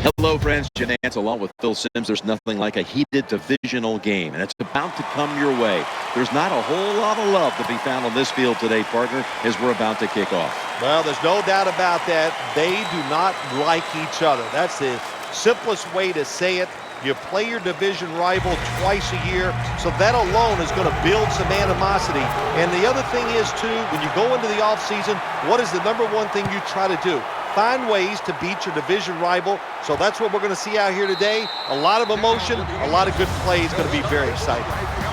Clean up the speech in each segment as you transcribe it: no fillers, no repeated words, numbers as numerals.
Hello, friends. Jim Nance along with Phil Simms. There's nothing like a heated divisional game, and it's about to come your way. There's not a whole lot of love to be found on this field today, partner, as we're about to kick off. Well, there's no doubt about that. They do not like each other. That's the simplest way to say it. You play your division rival twice a year, so that alone is going to build some animosity. And the other thing is, too, when you go into the offseason, what is the number one thing you try to do? Find ways to beat your division rival. So that's what we're going to see out here today. A lot of emotion, a lot of good play. It's going to be very exciting.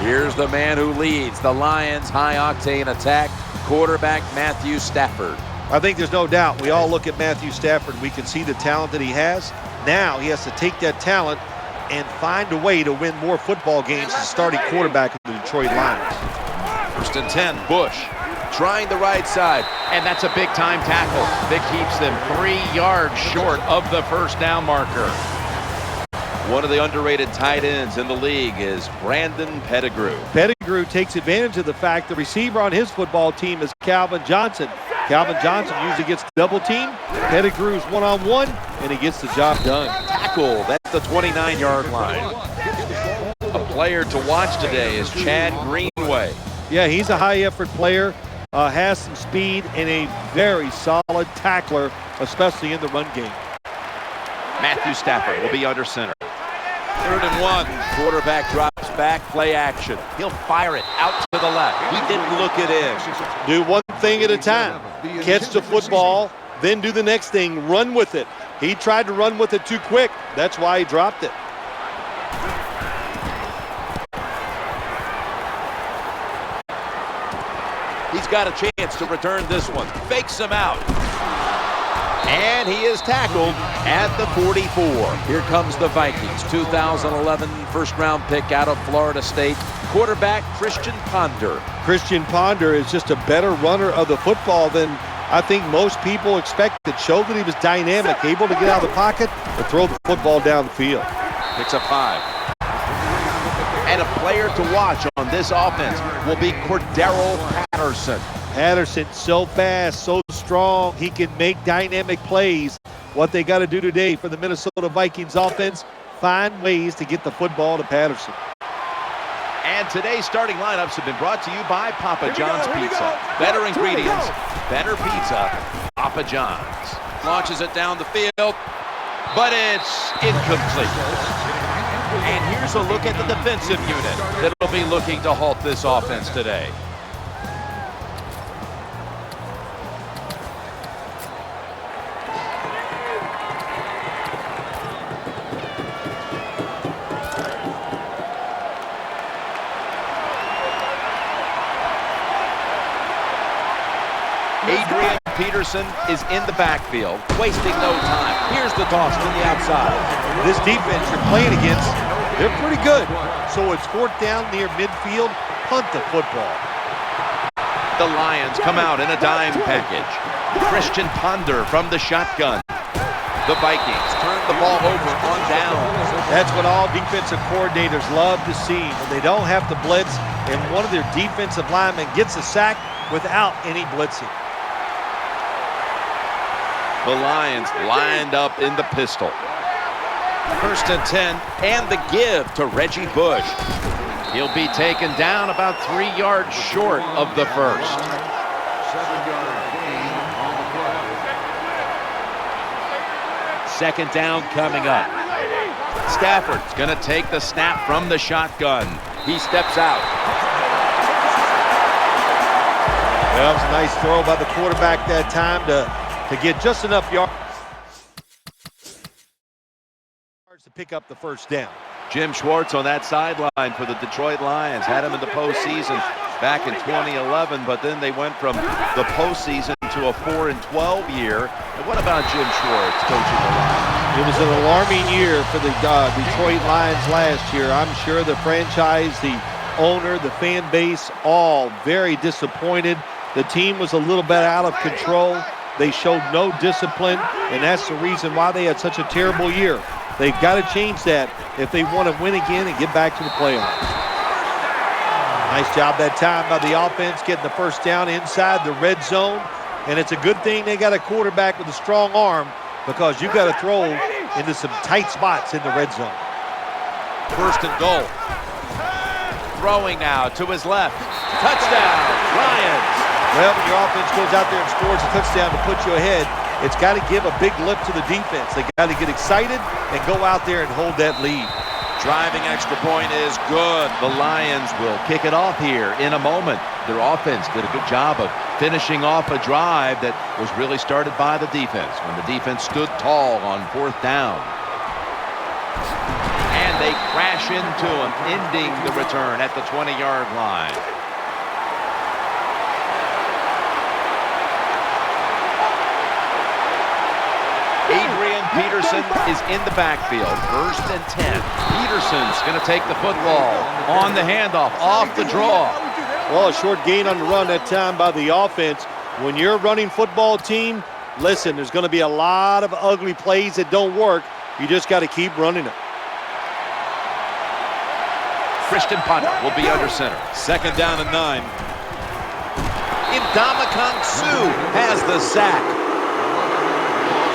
Here's the man who leads the Lions' high-octane attack, quarterback Matthew Stafford. I think there's no doubt. We all look at Matthew Stafford. We can see the talent that he has. Now he has to take that talent and find a way to win more football games as starting quarterback of the Detroit Lions. 1st and 10, Bush trying the right side. And that's a big-time tackle that keeps them 3 yards short of the first down marker. One of the underrated tight ends in the league is Brandon Pettigrew. Pettigrew takes advantage of the fact the receiver on his football team is Calvin Johnson. Calvin Johnson usually gets double team. Pettigrew's one-on-one, and he gets the job done. Tackle, that's the 29-yard line. A player to watch today is Chad Greenway. Yeah, he's a high-effort player, has some speed, and a very solid tackler, especially in the run game. Matthew Stafford will be under center. 3rd and 1. Quarterback drops back, play action. He'll fire it out to the left. He didn't look it in. Do one thing at a time. Catch the football, then do the next thing, run with it. He tried to run with it too quick. That's why he dropped it. He's got a chance to return this one. Fakes him out. And he is tackled at the 44. Here comes the Vikings. 2011 first-round pick out of Florida State. Quarterback Christian Ponder. Christian Ponder is just a better runner of the football than I think most people expected. Showed that he was dynamic, able to get out of the pocket and throw the football downfield. Picks up 5. And a player to watch on this offense will be Cordero Patterson. Patterson, so fast, so strong, he can make dynamic plays. What they got to do today for the Minnesota Vikings offense, find ways to get the football to Patterson. And today's starting lineups have been brought to you by Papa John's Pizza. Better ingredients, better pizza, Papa John's. Launches it down the field, but it's incomplete. And here's a look at the defensive unit that will be looking to halt this offense today. Adrian Peterson is in the backfield, wasting no time. Here's the toss to the outside. This defense you're playing against, they're pretty good. So it's 4th down near midfield, punt the football. The Lions come out in a dime package. Christian Ponder from the shotgun. The Vikings turn the ball over on down. That's what all defensive coordinators love to see, when they don't have to blitz and one of their defensive linemen gets a sack without any blitzing. The Lions lined up in the pistol. 1st and 10, and the give to Reggie Bush. He'll be taken down about 3 yards short of the first. Second down coming up. Stafford's going to take the snap from the shotgun. He steps out. Well, it was a nice throw by the quarterback that time to get just enough yards to pick up the first down. Jim Schwartz on that sideline for the Detroit Lions. Had him in the postseason back in 2011, but then they went from the postseason to a 4-12 year. And what about Jim Schwartz coaching the Lions? It was an alarming year for the Detroit Lions last year. I'm sure the franchise, the owner, the fan base, all very disappointed. The team was a little bit out of control. They showed no discipline, and that's the reason why they had such a terrible year. They've got to change that if they want to win again and get back to the playoffs. Nice job that time by the offense, getting the first down inside the red zone. And it's a good thing they got a quarterback with a strong arm, because you got to throw into some tight spots in the red zone. First and goal. Throwing now to his left. Touchdown, Lions. Well, when your offense goes out there and scores a touchdown to put you ahead, it's got to give a big lift to the defense. They got to get excited and go out there and hold that lead. Driving extra point is good. The Lions will kick it off here in a moment. Their offense did a good job of finishing off a drive that was really started by the defense when the defense stood tall on 4th down. And they crash into him, ending the return at the 20-yard line. Adrian Peterson is in the backfield. 1st and 10. Peterson's going to take the football on the handoff, off the draw. Well, a short gain on the run that time by the offense. When you're a running football team, listen, there's going to be a lot of ugly plays that don't work. You just got to keep running them. Christian Ponder will be under center. 2nd down and 9. Ndamukong Suh has the sack.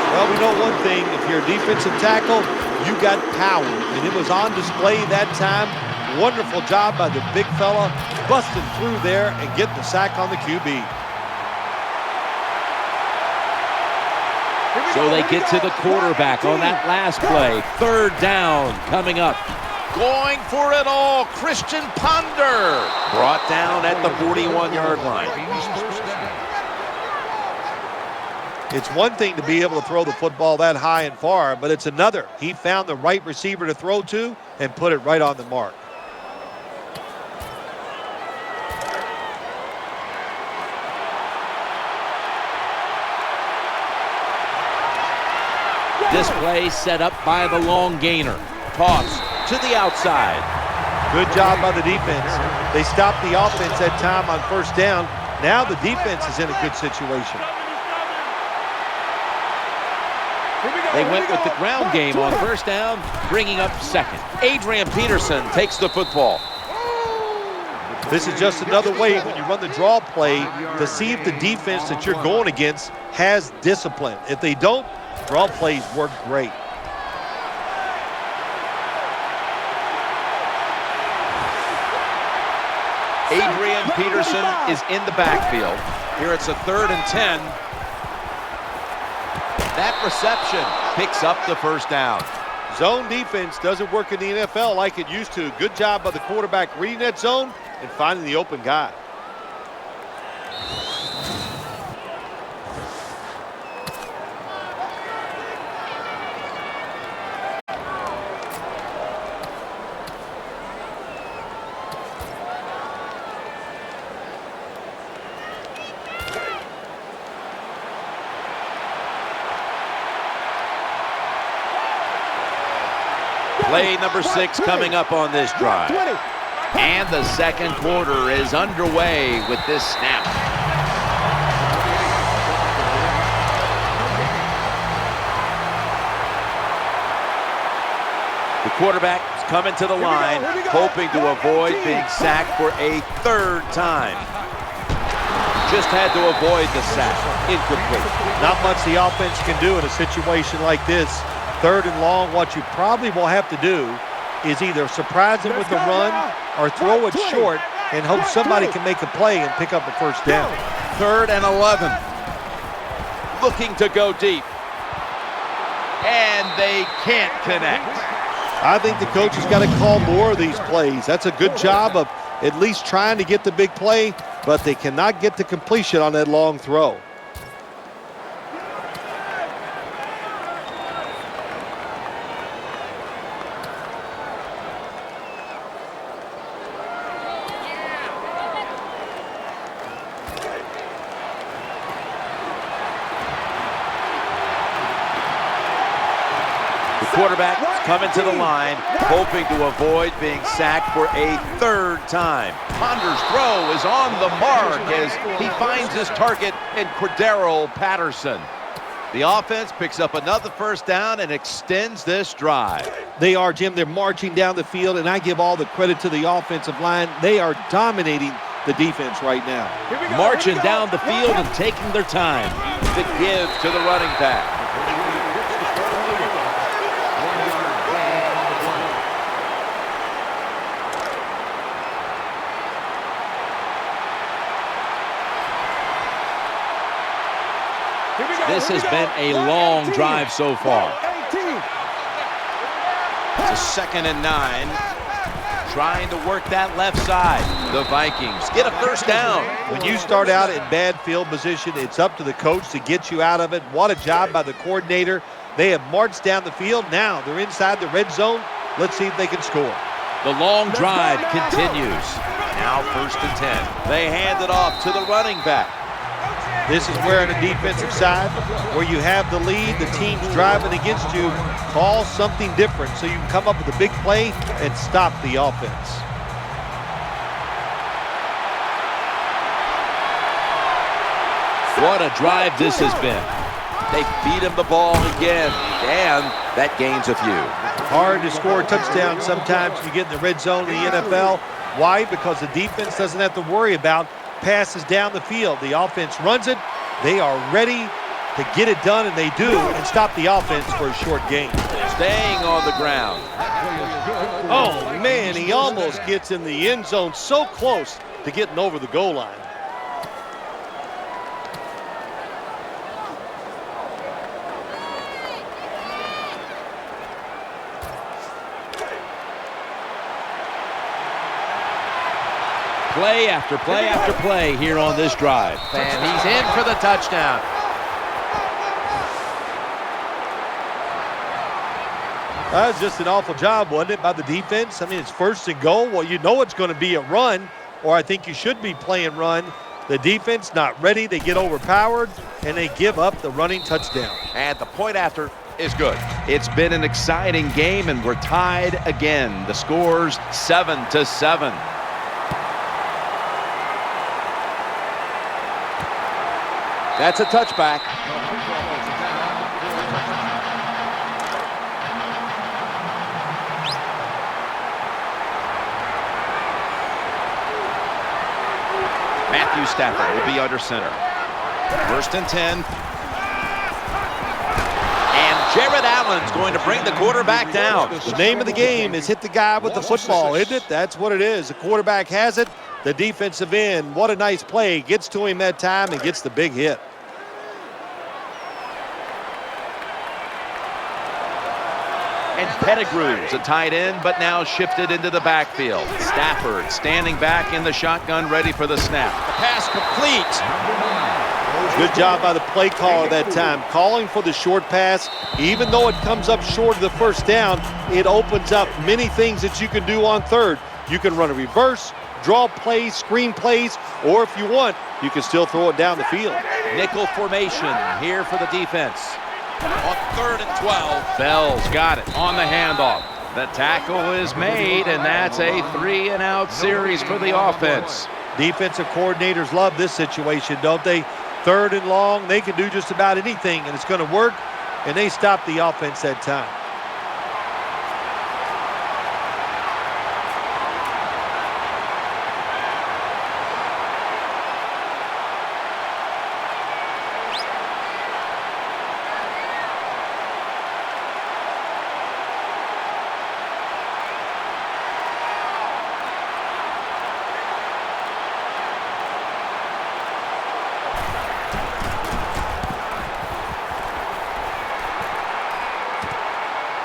Well, we know one thing. If you're a defensive tackle, you got power. And it was on display that time. Wonderful job by the big fella, busting through there and getting the sack on the QB. So they get to the quarterback on that last play. 3rd down coming up. Going for it all, Christian Ponder. Brought down at the 41-yard line. It's one thing to be able to throw the football that high and far, but it's another. He found the right receiver to throw to and put it right on the mark. This play set up by the long gainer. Toss to the outside. Good job by the defense. They stopped the offense that time on 1st down. Now the defense is in a good situation. They went with the ground game on 1st down, bringing up 2nd. Adrian Peterson takes the football. This is just another way when you run the draw play to see if the defense that you're going against has discipline. If they don't, draw plays work great. Adrian Peterson is in the backfield. Here it's a 3rd and 10. That reception picks up the 1st down. Zone defense doesn't work in the NFL like it used to. Good job by the quarterback reading that zone and finding the open guy. Play number 6 coming up on this drive. And the 2nd quarter is underway with this snap. The quarterback is coming to the line, hoping to avoid being sacked for a 3rd time. Just had to avoid the sack. Incomplete. Not much the offense can do in a situation like this. 3rd and long, what you probably will have to do is either surprise them with the run or throw it short and hope somebody can make a play and pick up a 1st down. 3rd and 11. Looking to go deep. And they can't connect. I think the coach has got to call more of these plays. That's a good job of at least trying to get the big play, but they cannot get to completion on that long throw. Quarterback coming to the line, hoping to avoid being sacked for a 3rd time. Ponder's throw is on the mark as he finds his target in Cordero Patterson. The offense picks up another 1st down and extends this drive. They are, Jim. They're marching down the field, and I give all the credit to the offensive line. They are dominating the defense right now. Marching down the field and taking their time. The give to the running back. This has been a long drive so far. It's a 2nd and 9. Trying to work that left side. The Vikings get a first down. When you start out in bad field position, it's up to the coach to get you out of it. What a job by the coordinator. They have marched down the field. Now they're inside the red zone. Let's see if they can score. The long drive continues. Now 1st and 10. They hand it off to the running back. This is where on the defensive side, where you have the lead, the team's driving against you, call something different so you can come up with a big play and stop the offense. What a drive this has been. They feed him the ball again, and that gains a few. Hard to score a touchdown sometimes when you get in the red zone in the NFL. Why? Because the defense doesn't have to worry about passes down the field. The offense runs it. They are ready to get it done, and they do, and stop the offense for a short gain. Staying on the ground. Oh, man, he almost gets in the end zone, so close to getting over the goal line. Play after play after play here on this drive. And he's in for the touchdown. That was just an awful job, wasn't it, by the defense? I mean, it's 1st and goal. Well, you know it's going to be a run, or I think you should be playing run. The defense not ready. They get overpowered, and they give up the running touchdown. And the point after is good. It's been an exciting game, and we're tied again. The score's 7-7. That's a touchback. Matthew Stafford will be under center. 1st and 10. And Jared Allen's going to bring the quarterback down. The name of the game is hit the guy with the football, isn't it? That's what it is. The quarterback has it. The defensive end, what a nice play. Gets to him that time and gets the big hit. And Pettigrew's a tight end, but now shifted into the backfield. Stafford standing back in the shotgun, ready for the snap. The pass complete. Good job by the play caller that time, calling for the short pass. Even though it comes up short of the first down, it opens up many things that you can do on third. You can run a reverse, draw plays, screen plays, or if you want, you can still throw it down the field. Nickel formation here for the defense. On 3rd and 12. Bell's got it on the handoff. The tackle is made, and that's a 3-and-out series for the offense. Defensive coordinators love this situation, don't they? 3rd and long, they can do just about anything, and it's going to work, and they stop the offense that time.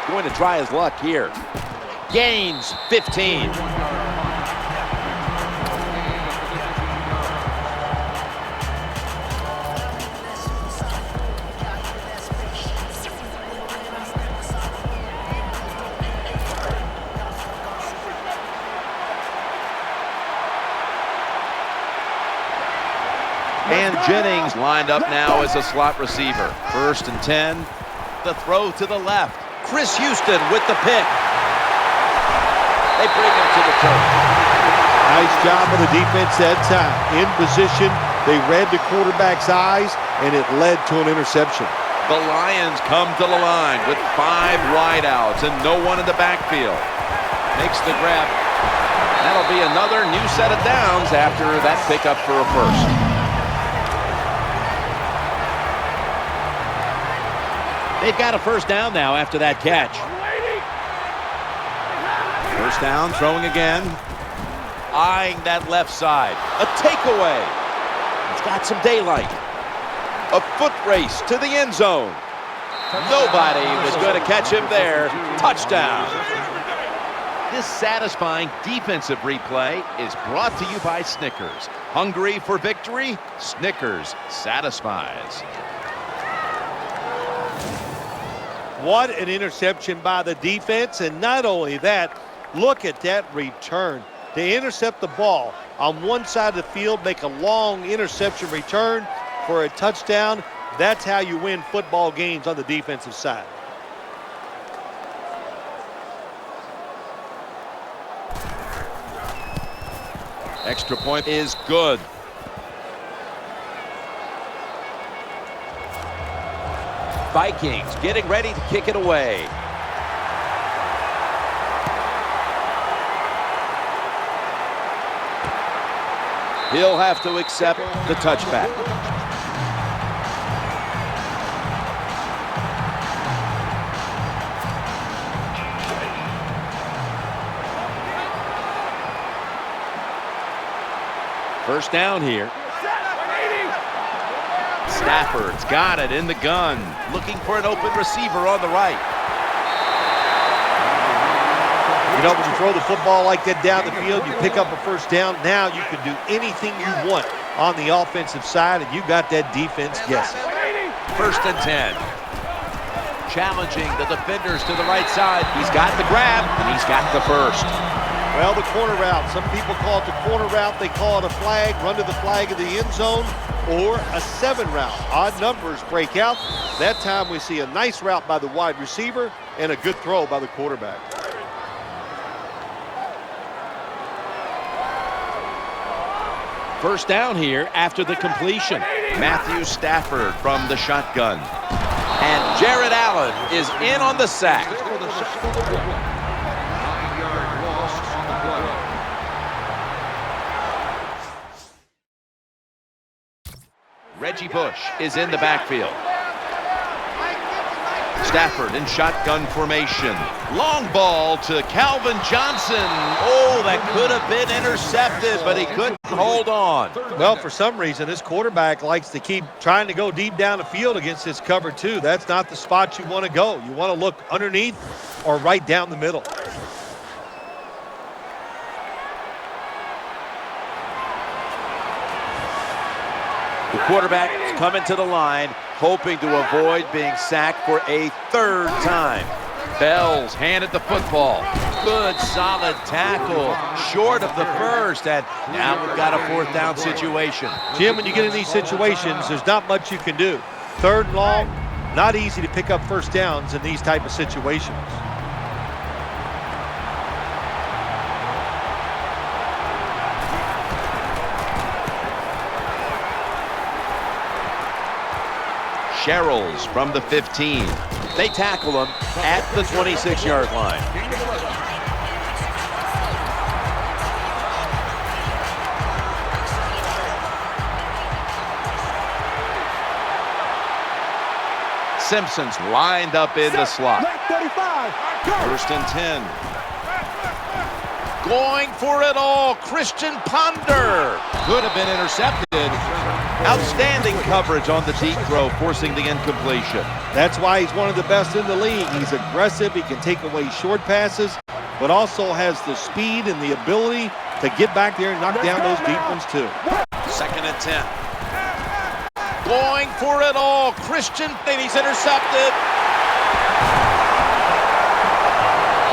Going to try his luck here. Gains 15. And Jennings lined up now as a slot receiver. 1st and 10. The throw to the left. Chris Houston with the pick. They bring him to the turf. Nice job of the defense that time. In position, they read the quarterback's eyes, and it led to an interception. The Lions come to the line with 5 wideouts and no one in the backfield. Makes the grab. That'll be another new set of downs after that pickup for a first. They've got a first down now after that catch. First down, throwing again. Eyeing that left side. A takeaway. It's got some daylight. A foot race to the end zone. Nobody was going to catch him there. Touchdown. This satisfying defensive replay is brought to you by Snickers. Hungry for victory? Snickers satisfies. What an interception by the defense, and not only that, look at that return. To intercept the ball on one side of the field, make a long interception return for a touchdown. That's how you win football games on the defensive side. Extra point is good. Vikings getting ready to kick it away. He'll have to accept the touchback. First down here. Stafford's got it in the gun. Looking for an open receiver on the right. You know, when you throw the football like that down the field, you pick up a first down. Now you can do anything you want on the offensive side, and you got that defense guessing. First and 10. Challenging the defenders to the right side. He's got the grab, and he's got the first. Well, the corner route. Some people call it the corner route. They call it a flag, run to the flag of the end zone, or a 7 route. Odd numbers break out. That time we see a nice route by the wide receiver and a good throw by the quarterback. First down here after the completion. Matthew Stafford from the shotgun. And Jared Allen is in on the sack. Reggie Bush is in the backfield. Stafford in shotgun formation. Long ball to Calvin Johnson. Oh, that could have been intercepted, but he couldn't hold on. Well, for some reason, this quarterback likes to keep trying to go deep down the field against this cover two. That's not the spot you want to go. You want to look underneath or right down the middle. The quarterback is coming to the line, hoping to avoid being sacked for a third time. Bell's handed the football. Good, solid tackle. Short of the first, and now we've got a fourth down situation. Jim, when you get in these situations, there's not much you can do. Third and long, not easy to pick up first downs in these type of situations. Sherrills from the 15. They tackle him at the 26-yard line. Simpson's lined up in the slot. First and 10. Going for it all, Christian Ponder. Could have been intercepted. Outstanding coverage on the deep throw, forcing the incompletion. That's why he's one of the best in the league. He's aggressive. He can take away short passes, but also has the speed and the ability to get back there and knock down those deep ones too. Second and 10. Going for it all, Christian, and he's intercepted.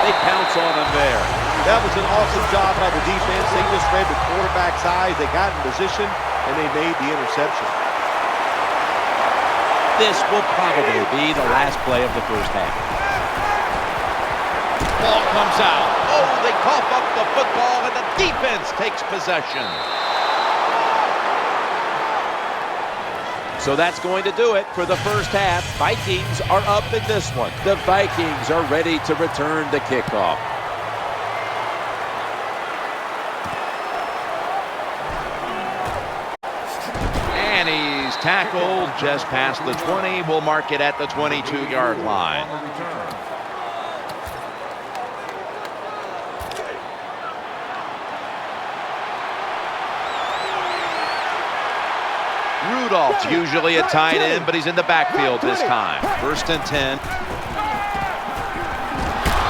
They pounce on him there. That was an awesome job by the defense. They just read the quarterback's eyes. They got in position, and they made the interception. This will probably be the last play of the first half. Ball comes out. Oh, they cough up the football, and the defense takes possession. So that's going to do it for the first half. Vikings are up in this one. The Vikings are ready to return the kickoff. And he's tackled just past the 20. We'll mark it at the 22-yard line. Rudolph's usually a tight end, but he's in the backfield this time. 1st and 10.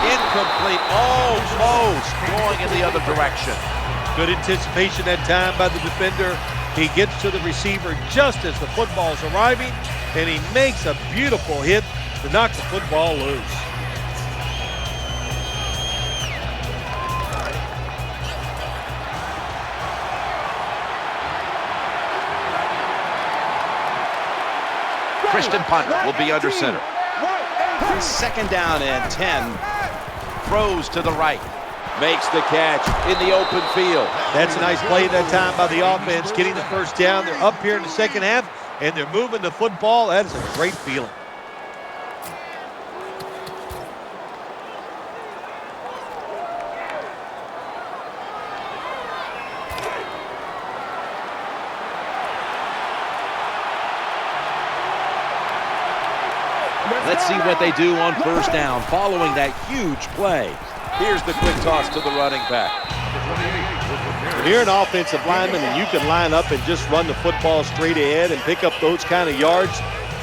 Incomplete, almost going in the other direction. Good anticipation that time by the defender. He gets to the receiver just as the football's arriving, and he makes a beautiful hit to knock the football loose. Christian Ponder will be under center. 2nd down and 10. Throws to the right. Makes the catch in the open field. That's a nice play that time by the offense, getting the 1st down. They're up here in the 2nd half, and they're moving the football. That is a great feeling. Let's see what they do on 1st down following that huge play. Here's the quick toss to the running back. When you're an offensive lineman and you can line up and just run the football straight ahead and pick up those kind of yards,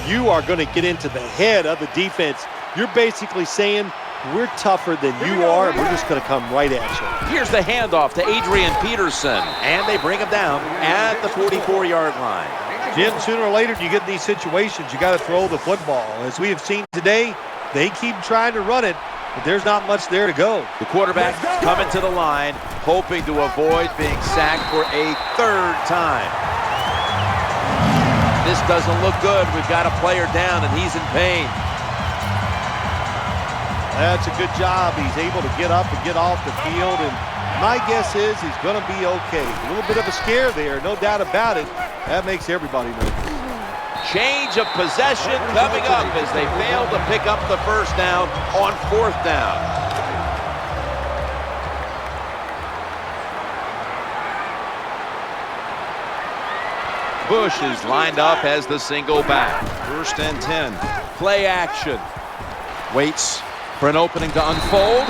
you are going to get into the head of the defense. You're basically saying, we're tougher than you are, and we're just going to come right at you. Here's the handoff to Adrian Peterson, and they bring him down at the 44-yard line. Jim, sooner or later you get in these situations, you got to throw the football. As we have seen today, they keep trying to run it, but there's not much there to go. The quarterback coming to the line, hoping to avoid being sacked for a 3rd time. This doesn't look good. We've got a player down, and he's in pain. That's a good job. He's able to get up and get off the field, and my guess is he's going to be okay. A little bit of a scare there, no doubt about it. That makes everybody nervous. Change of possession coming up as they fail to pick up the 1st down on 4th down. Bush is lined up as the single back. 1st and 10. Play action. Waits for an opening to unfold.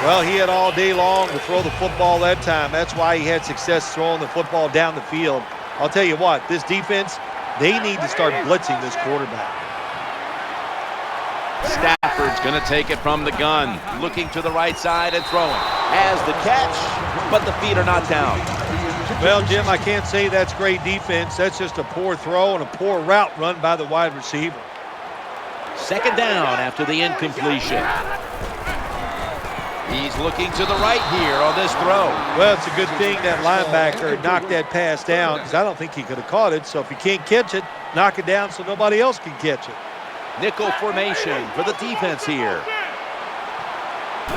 Well, he had all day long to throw the football that time. That's why he had success throwing the football down the field. I'll tell you what, this defense, they need to start blitzing this quarterback. Stafford's going to take it from the gun. Looking to the right side and throwing. Has the catch, but the feet are not down. Well, Jim, I can't say that's great defense. That's just a poor throw and a poor route run by the wide receiver. 2nd down after the incompletion. He's looking to the right here on this throw. Well, it's a good thing that linebacker knocked that pass down, because I don't think he could have caught it. So if you can't catch it, knock it down so nobody else can catch it. Nickel formation for the defense here.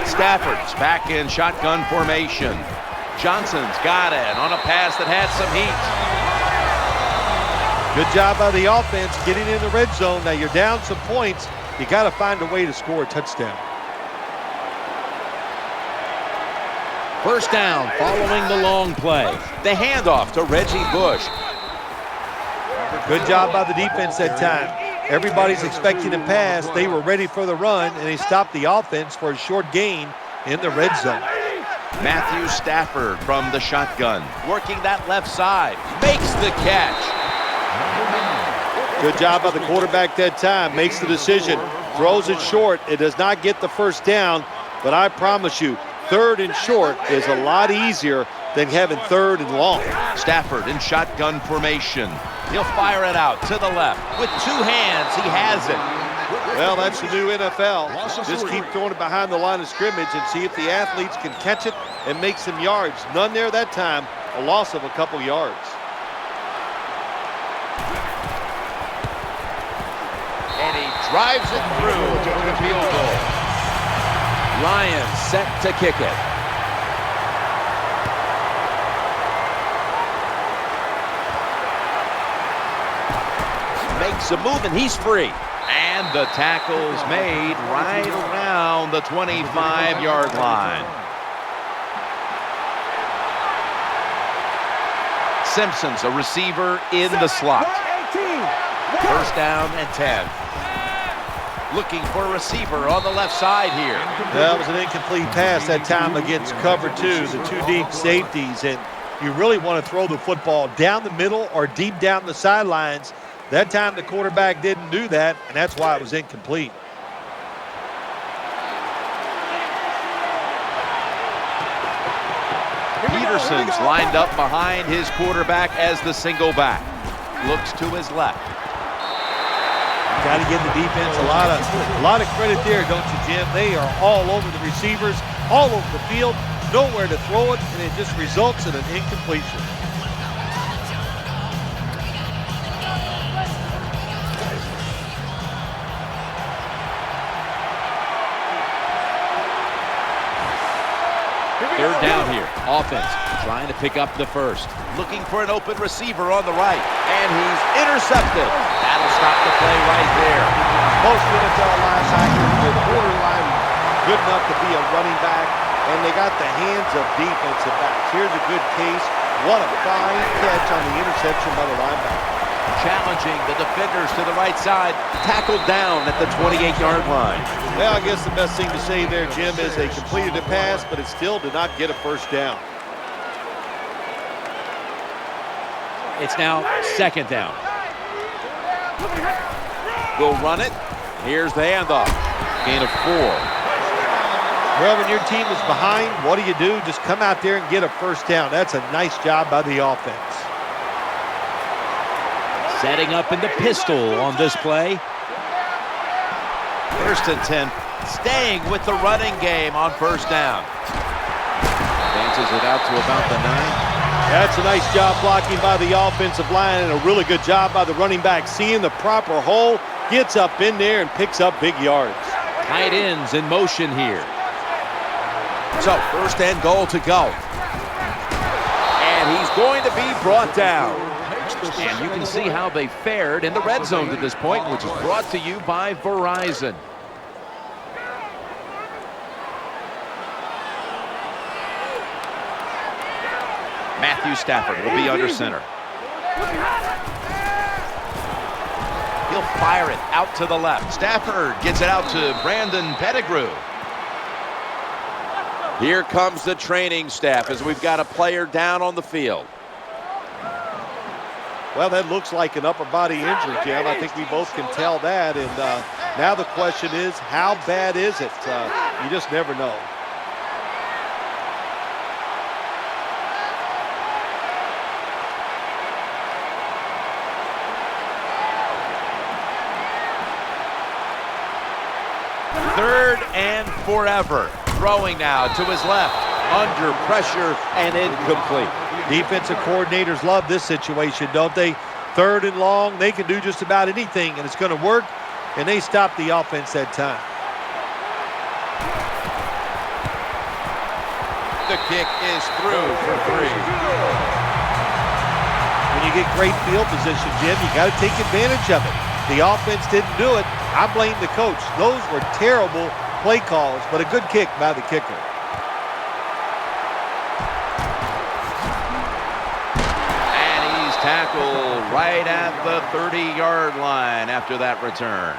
Stafford's back in shotgun formation. Johnson's got it on a pass that had some heat. Good job by the offense getting in the red zone. Now you're down some points. You got to find a way to score a touchdown. 1st down following the long play. The handoff to Reggie Bush. Good job by the defense that time. Everybody's expecting a pass. They were ready for the run, and they stopped the offense for a short gain in the red zone. Matthew Stafford from the shotgun. Working that left side. Makes the catch. Good job by the quarterback that time. Makes the decision. Throws it short. It does not get the 1st down, but I promise you, 3rd and short is a lot easier than having 3rd and long. Stafford in shotgun formation. He'll fire it out to the left. With 2 hands, he has it. Well, that's the new NFL. Just keep throwing it behind the line of scrimmage and see if the athletes can catch it and make some yards. None there that time. A loss of a couple yards. And he drives it through to the field goal. Lions set to kick it. Makes a move and he's free. And the tackle's made right around the 25-yard line. Simpson's a receiver in the slot. 1st down and 10. Looking for a receiver on the left side here. That was an incomplete pass that time against cover two, the two deep safeties. And you really want to throw the football down the middle or deep down the sidelines. That time the quarterback didn't do that, and that's why it was incomplete. Peterson's lined up behind his quarterback as the single back. Looks to his left. Got to give the defense a lot of credit there, don't you, Jim? They are all over the receivers, all over the field, nowhere to throw it, and it just results in an incompletion. Third down here. Offense trying to pick up the first. Looking for an open receiver on the right. And he's intercepted. That'll stop the play right there. Most NFL linebackers are borderline good enough to be a running back, and they got the hands of defensive backs. Here's a good case. What a fine catch on the interception by the linebacker. Challenging the defenders to the right side. Tackled down at the 28-yard line. Well, I guess the best thing to say there, Jim, is they completed the pass, but it still did not get a first down. It's now second down. We'll run it. Here's the handoff. Gain of 4. Well, when your team is behind, what do? Just come out there and get a first down. That's a nice job by the offense. Setting up in the pistol on this play. First and 10. Staying with the running game on first down. Advances it out to about the 9. That's a nice job blocking by the offensive line and a really good job by the running back. Seeing the proper hole, gets up in there and picks up big yards. Tight ends in motion here. So first and goal to go. And he's going to be brought down. And you can see how they fared in the red zone to this point, which is brought to you by Verizon. Matthew Stafford will be under center. He'll fire it out to the left. Stafford gets it out to Brandon Pettigrew. Here comes the training staff as we've got a player down on the field. Well, that looks like an upper body injury, Jim. I think we both can tell that. And now the question is, how bad is it? You just never know. Third and forever. Throwing now to his left. Under pressure and incomplete. Defensive coordinators love this situation, don't they? Third and long, they can do just about anything, and it's going to work, and they stop the offense that time. The kick is through for 3. When you get great field position, Jim, you got to take advantage of it. The offense didn't do it. I blame the coach. Those were terrible play calls, but a good kick by the kicker. Tackle right at the 30-yard line after that return.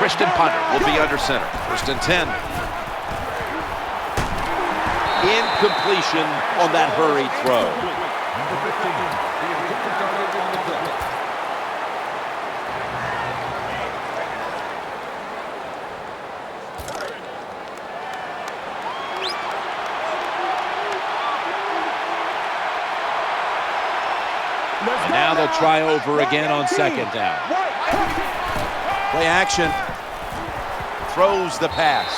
Christian Punter will be under center. First and 10. Incompletion on that hurried throw. And now they'll try over again on second down. Play action. Throws the pass.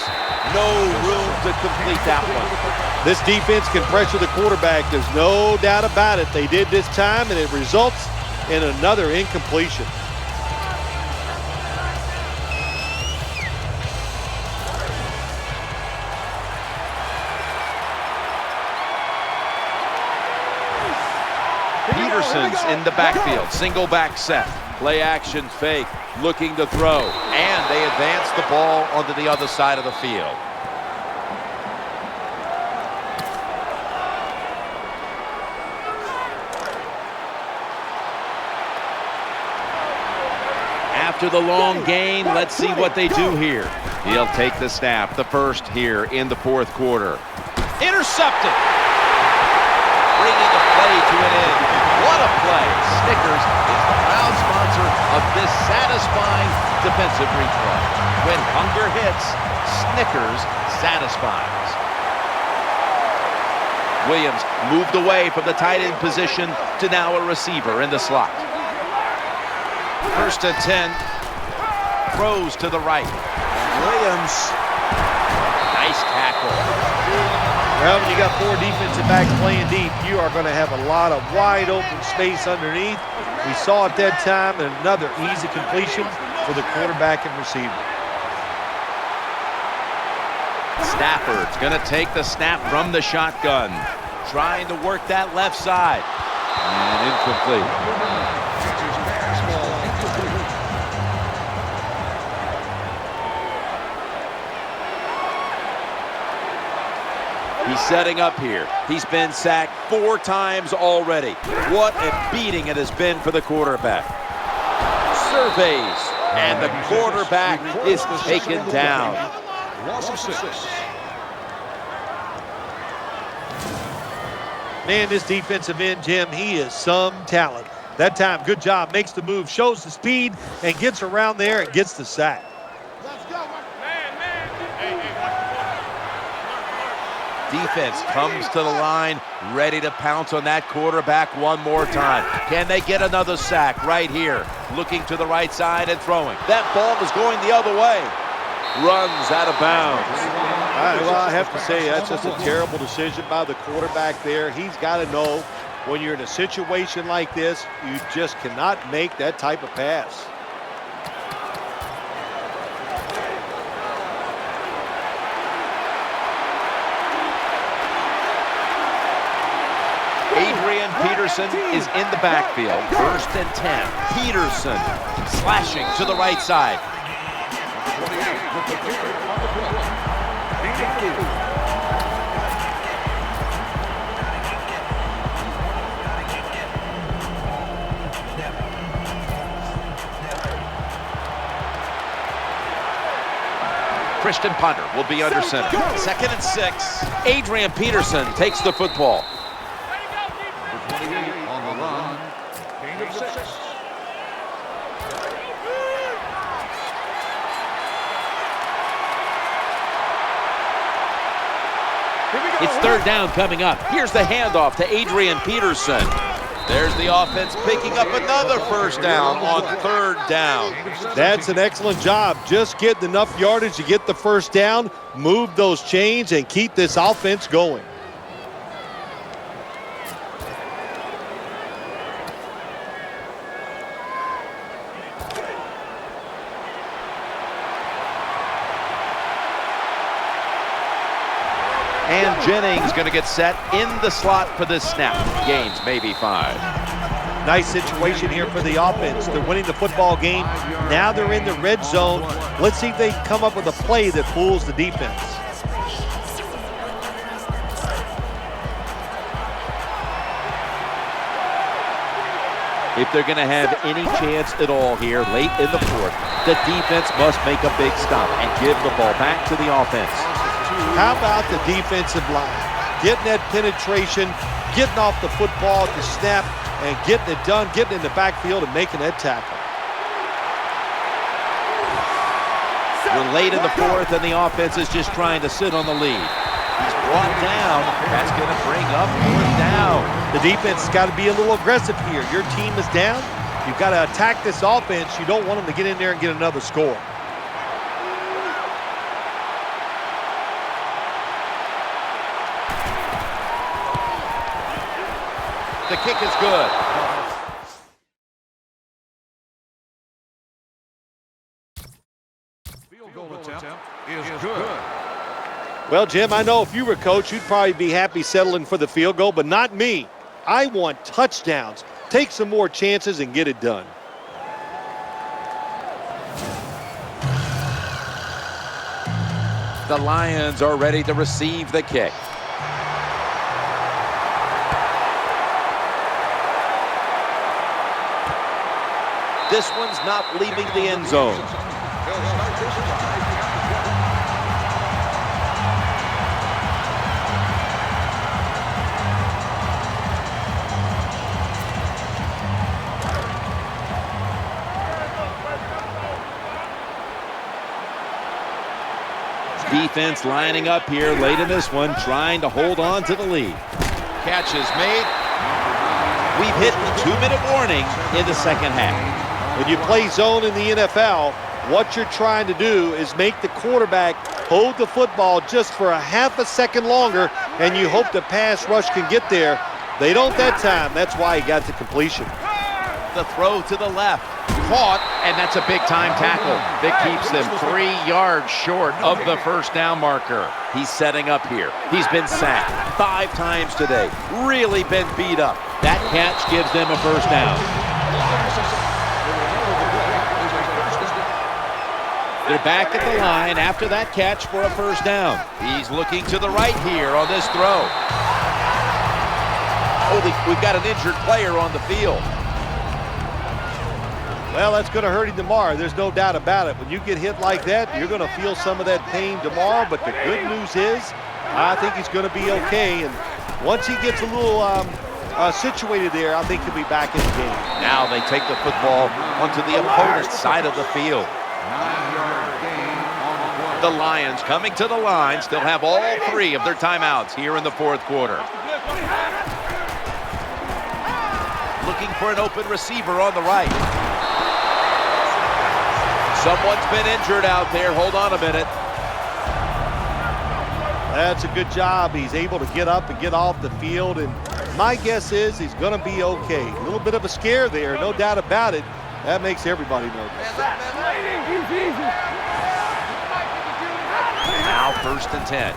No room to complete that one. This defense can pressure the quarterback. There's no doubt about it. They did this time, and it results in another incompletion. Peterson's in the backfield. Single back set. Play action fake. Looking to throw. And they advance the ball onto the other side of the field. After the long gain, let's see what they do here. He'll take the snap, the first here in the fourth quarter. Intercepted. Bringing the play to an end. What a play. Snickers is the proud sponsor of this satisfying defensive replay. When hunger hits, Snickers satisfies. Williams moved away from the tight end position to now a receiver in the slot. First and 10. Throws to the right. Williams. Nice tackle. Well, when you got 4 defensive backs playing deep, you are going to have a lot of wide open space underneath. We saw at that time another easy completion for the quarterback and receiver. Stafford's going to take the snap from the shotgun. Trying to work that left side. And incomplete. He's setting up here. He's been sacked 4 times already. What a beating it has been for the quarterback. Surveys, and the quarterback is taken down. Loss of 6. Man, this defensive end, Jim, he is some talent. That time, good job, makes the move, shows the speed, and gets around there and gets the sack. Defense comes to the line, ready to pounce on that quarterback one more time. Can they get another sack right here? Looking to the right side and throwing. That ball is going the other way. Runs out of bounds. Well, I have to say, that's just a terrible decision by the quarterback there. He's got to know when you're in a situation like this, you just cannot make that type of pass. Adrian Peterson is in the backfield. First and 10. Peterson slashing to the right side. Christian Ponder will be under center. Second and 6. Adrian Peterson takes the football. On the run. Gain of 6. It's third down coming up. Here's the handoff to Adrian Peterson. There's the offense picking up another first down on third down. That's an excellent job. Just getting enough yardage to get the first down, move those chains, and keep this offense going. And Jennings going to get set in the slot for this snap. Gains maybe 5. Nice situation here for the offense. They're winning the football game. Now they're in the red zone. Let's see if they can come up with a play that fools the defense. If they're going to have any chance at all here late in the fourth, the defense must make a big stop and give the ball back to the offense. How about the defensive line? Getting that penetration, getting off the football at the snap, and getting it done, getting in the backfield and making that tackle. We're late in the fourth, and the offense is just trying to sit on the lead. He's brought down. That's going to bring up fourth down. The defense has got to be a little aggressive here. Your team is down. You've got to attack this offense. You don't want them to get in there and get another score. The kick is good. Field goal attempt is good. Well, Jim, I know if you were coach, you'd probably be happy settling for the field goal, but not me. I want touchdowns. Take some more chances and get it done. The Lions are ready to receive the kick. This one's not leaving the end zone. Defense lining up here late in this one, trying to hold on to the lead. Catch is made. We've hit the 2-minute warning in the second half. When you play zone in the NFL, what you're trying to do is make the quarterback hold the football just for a half a second longer, and you hope the pass rush can get there. They don't that time. That's why he got the completion. The throw to the left. Caught, and that's a big-time tackle that keeps them 3 yards short of the first down marker. He's setting up here. He's been sacked 5 times today. Really been beat up. That catch gives them a first down. They're back at the line after that catch for a first down. He's looking to the right here on this throw. Oh, we've got an injured player on the field. Well, that's going to hurt him tomorrow. There's no doubt about it. When you get hit like that, you're going to feel some of that pain tomorrow. But the good news is, I think he's going to be okay. And once he gets a little situated there, I think he'll be back in the game. Now they take the football onto the opponent's side of the field. The Lions coming to the line, still have all 3 of their timeouts here in the fourth quarter. Looking for an open receiver on the right. Someone's been injured out there. Hold on a minute. That's a good job. He's able to get up and get off the field. And my guess is he's going to be okay. A little bit of a scare there, no doubt about it. That makes everybody nervous. Now 1st and 10.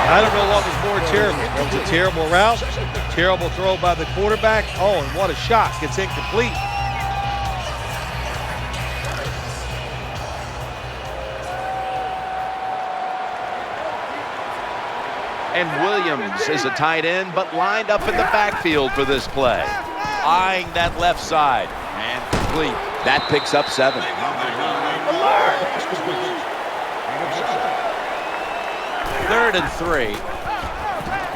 I don't know what was more terrible. That was a terrible route, terrible throw by the quarterback. Oh, and what a shot. It's incomplete. And Williams is a tight end, but lined up in the backfield for this play. Eyeing that left side. And complete. That picks up 7. 3rd and 3.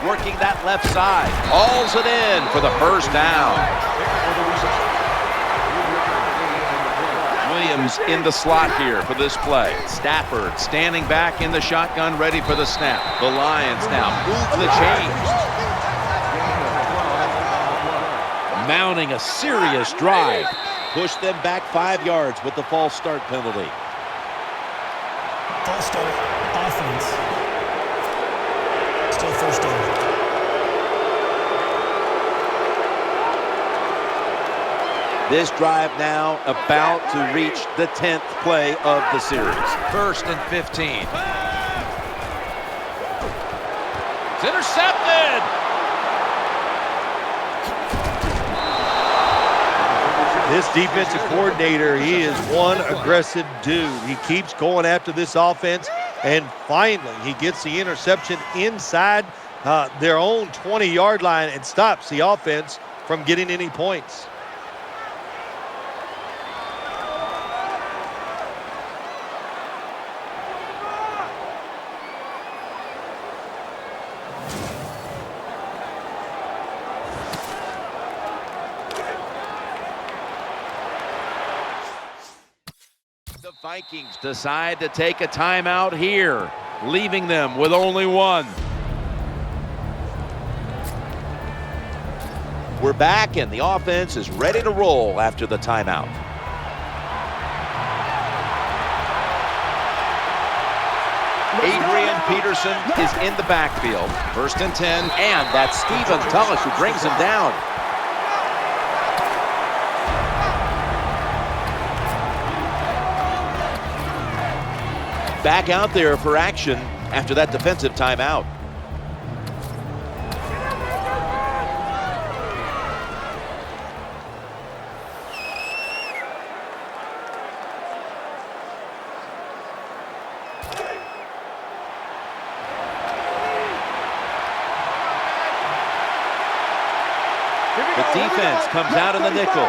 Working that left side. Hauls it in for the first down. Williams in the slot here for this play. Stafford standing back in the shotgun, ready for the snap. The Lions now move the chains. Mounting a serious drive. Push them back 5 yards with the false start penalty. False start, offense. Still first down. This drive now about to reach the 10th play of the series. 1st and 15. It's intercepted. This defensive coordinator, he is one aggressive dude. He keeps going after this offense, and finally he gets the interception inside their own 20-yard line and stops the offense from getting any points. The Vikings decide to take a timeout here, leaving them with only 1. We're back, and the offense is ready to roll after the timeout. Adrian Peterson is in the backfield. 1st and 10, and that's Stephen Tulloch who brings him down. Back out there for action after that defensive timeout. The Defense comes out in the nickel.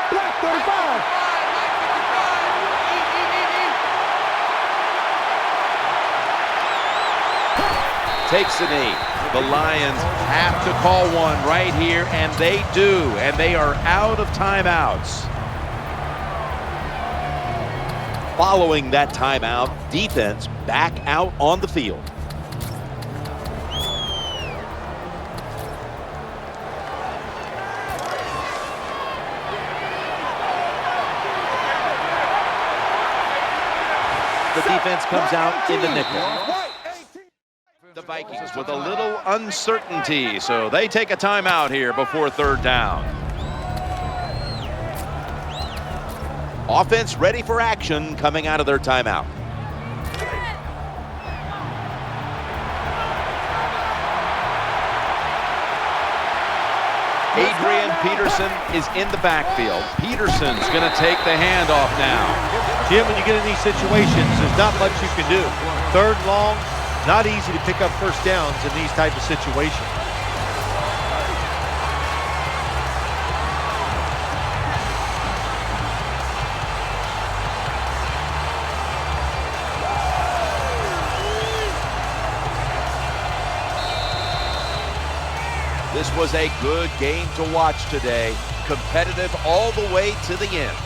Black 35. Takes the knee. The Lions have to call one right here, and they do, and they are out of timeouts. Following that timeout, defense back out on the field. The defense comes out in the nickel. The Vikings with a little uncertainty, so they take a timeout here before third down. Offense ready for action coming out of their timeout. Adrian Peterson is in the backfield. Peterson's going to take the handoff now. Jim, when you get in these situations, there's not much you can do. Third and long, not easy to pick up first downs in these type of situations. This was a good game to watch today. Competitive all the way to the end.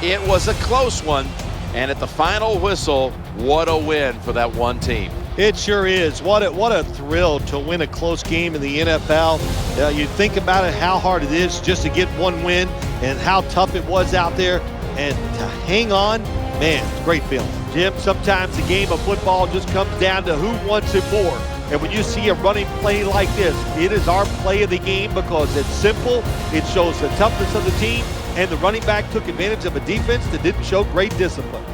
It was a close one, and at the final whistle, what a win for that one team. It sure is. What a thrill to win a close game in the NFL. You think about it, how hard it is just to get one win and how tough it was out there. And to hang on, man, it's a great feeling. Jim, sometimes the game of football just comes down to who wants it more. And when you see a running play like this, it is our play of the game because it's simple, it shows the toughness of the team, and the running back took advantage of a defense that didn't show great discipline.